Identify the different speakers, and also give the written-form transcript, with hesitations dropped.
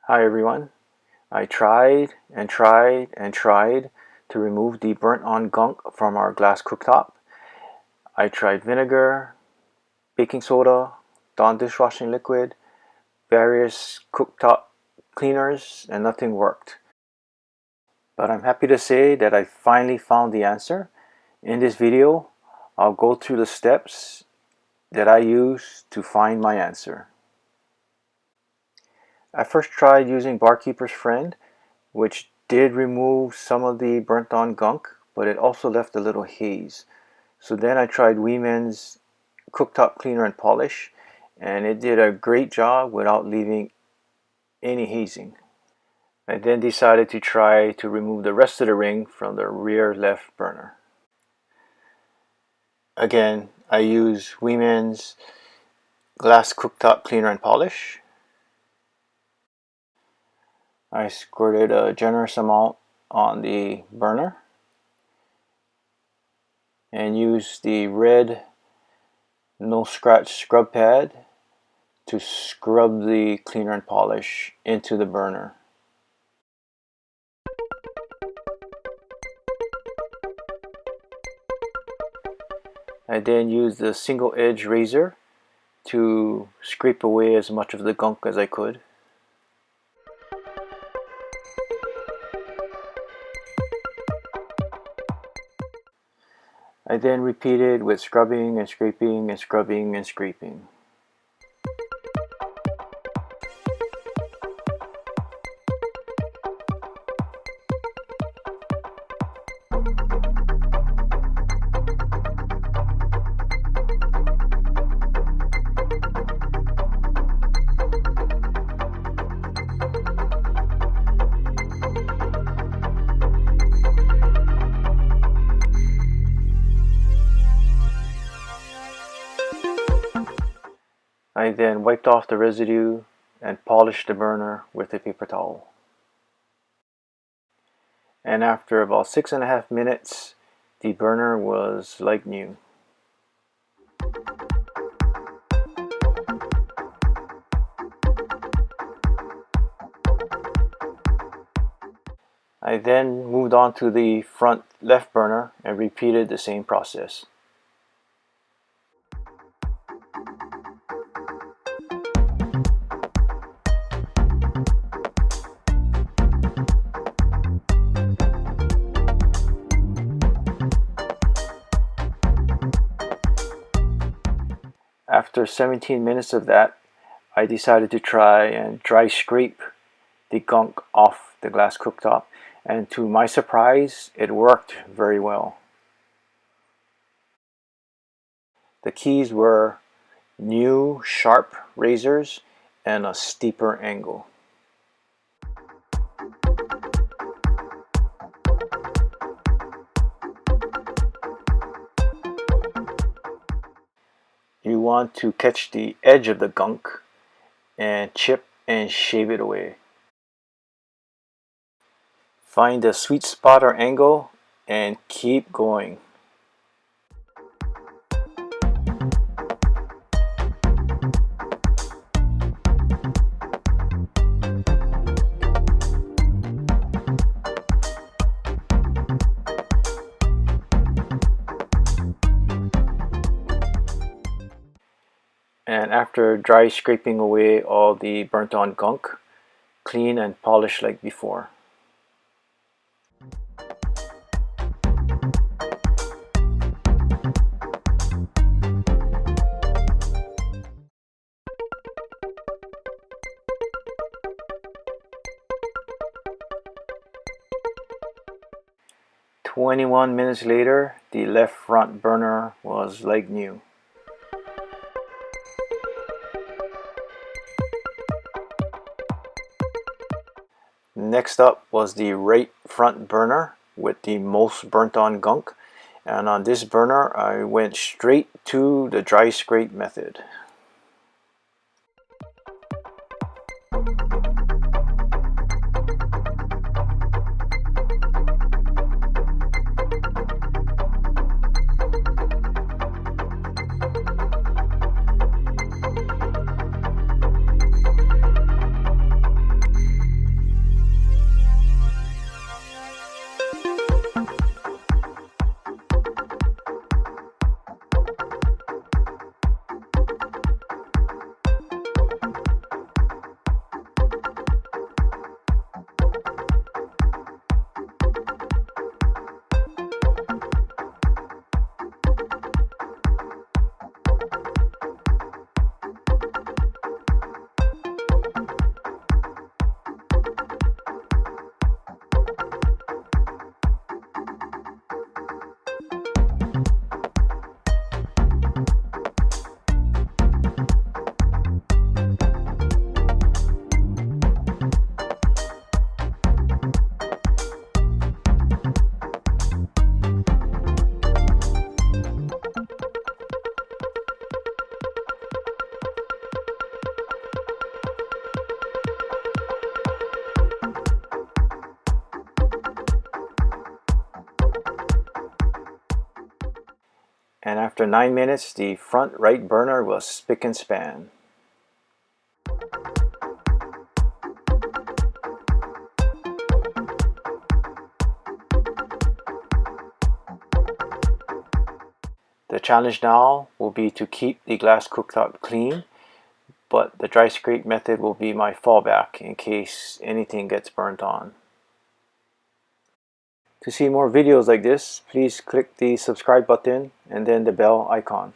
Speaker 1: Hi everyone. I tried and tried and tried to remove the burnt on gunk from our glass cooktop. I tried vinegar, baking soda, Dawn dishwashing liquid, various cooktop cleaners, and nothing worked. But I'm happy to say that I finally found the answer. In this video, I'll go through the steps that I use to find my answer. I first tried using Barkeeper's Friend, which did remove some of the burnt on gunk, but it also left a little haze. So then I tried Weeman's Cooktop Cleaner and Polish, and it did a great job without leaving any hazing. I then decided to try to remove the rest of the ring from the rear left burner. Again, I use Weeman's Glass Cooktop Cleaner and Polish. I squirted a generous amount on the burner and used the red no scratch scrub pad to scrub the cleaner and polish into the burner. I then used the single edge razor to scrape away as much of the gunk as I could. I then repeated with scrubbing and scraping and scrubbing and scraping. I then wiped off the residue and polished the burner with a paper towel. And after about 6.5 minutes, the burner was like new. I then moved on to the front left burner and repeated the same process. After 17 minutes of that, I decided to try and dry scrape the gunk off the glass cooktop, and to my surprise, it worked very well. The keys were new sharp razors and a steeper angle. You want to catch the edge of the gunk and chip and shave it away. Find the sweet spot or angle and keep going. And after dry scraping away all the burnt on gunk, clean and polish like before. "21 minutes later, the left front burner was like new. Next up was the right front burner with the most burnt on gunk, and on this burner I went straight to the dry scrape method. And after 9 minutes, the front right burner will spick and span. The challenge now will be to keep the glass cooktop clean, but the dry scrape method will be my fallback in case anything gets burnt on. To see more videos like this, please click the subscribe button and then the bell icon.